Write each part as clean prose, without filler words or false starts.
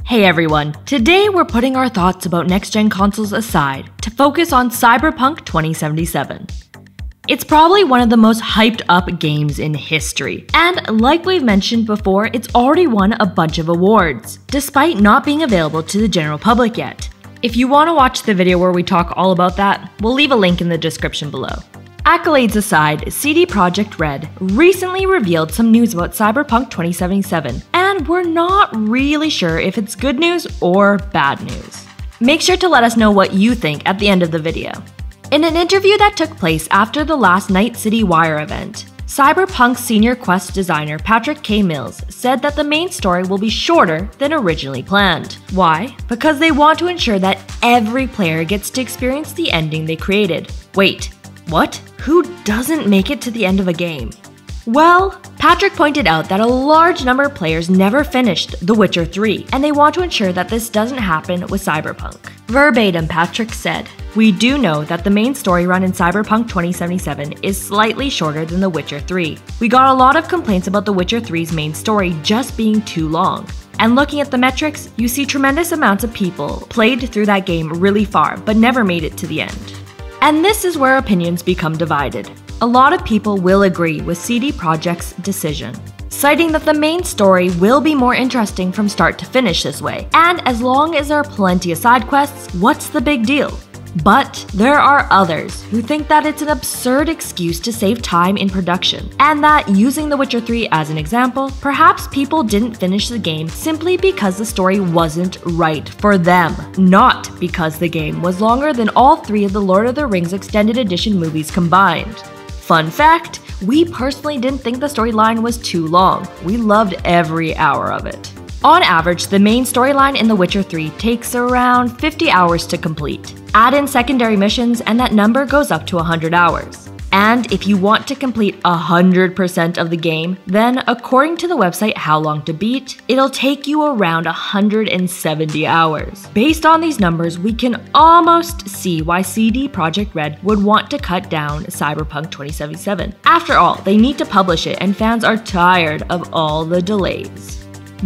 Hey everyone, today we're putting our thoughts about next-gen consoles aside to focus on Cyberpunk 2077. It's probably one of the most hyped up games in history, and like we've mentioned before, it's already won a bunch of awards, despite not being available to the general public yet. If you want to watch the video where we talk all about that, we'll leave a link in the description below. Accolades aside, CD Projekt Red recently revealed some news about Cyberpunk 2077, and we're not really sure if it's good news or bad news. Make sure to let us know what you think at the end of the video. In an interview that took place after the last Night City Wire event, Cyberpunk senior quest designer Patrick K. Mills said that the main story will be shorter than originally planned. Why? Because they want to ensure that every player gets to experience the ending they created. Wait, what? Who doesn't make it to the end of a game? Well, Patrick pointed out that a large number of players never finished The Witcher 3, and they want to ensure that this doesn't happen with Cyberpunk. Verbatim, Patrick said, "We do know that the main story run in Cyberpunk 2077 is slightly shorter than The Witcher 3. We got a lot of complaints about The Witcher 3's main story just being too long. And looking at the metrics, you see tremendous amounts of people played through that game really far, but never made it to the end." And this is where opinions become divided. A lot of people will agree with CD Projekt's decision, citing that the main story will be more interesting from start to finish this way, and as long as there are plenty of side quests, what's the big deal? But there are others who think that it's an absurd excuse to save time in production, and that using The Witcher 3 as an example, perhaps people didn't finish the game simply because the story wasn't right for them, not because the game was longer than all three of the Lord of the Rings Extended Edition movies combined. Fun fact, we personally didn't think the storyline was too long. We loved every hour of it. On average, the main storyline in The Witcher 3 takes around 50 hours to complete. Add in secondary missions and that number goes up to 100 hours. And if you want to complete 100% of the game, then according to the website How Long to Beat, it'll take you around 170 hours. Based on these numbers, we can almost see why CD Projekt Red would want to cut down Cyberpunk 2077. After all, they need to publish it and fans are tired of all the delays.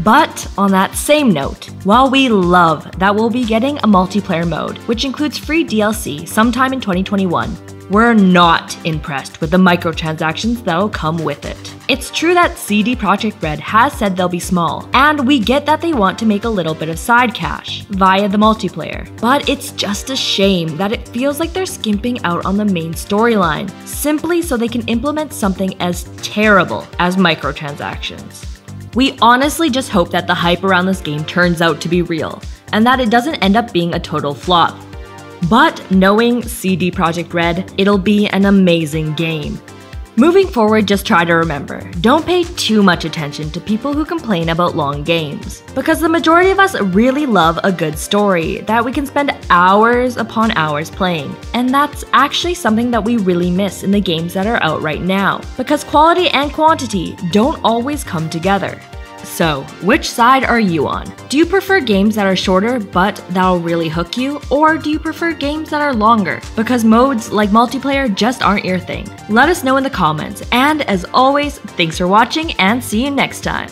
But on that same note, while we love that we'll be getting a multiplayer mode, which includes free DLC sometime in 2021, we're not impressed with the microtransactions that'll come with it. It's true that CD Projekt Red has said they'll be small, and we get that they want to make a little bit of side cash via the multiplayer, but it's just a shame that it feels like they're skimping out on the main storyline, simply so they can implement something as terrible as microtransactions. We honestly just hope that the hype around this game turns out to be real, and that it doesn't end up being a total flop. But knowing CD Projekt Red, it'll be an amazing game. Moving forward, just try to remember, don't pay too much attention to people who complain about long games, because the majority of us really love a good story that we can spend hours upon hours playing, and that's actually something that we really miss in the games that are out right now, because quality and quantity don't always come together. So, which side are you on? Do you prefer games that are shorter but that'll really hook you? Or do you prefer games that are longer because modes like multiplayer just aren't your thing? Let us know in the comments, and as always, thanks for watching and see you next time!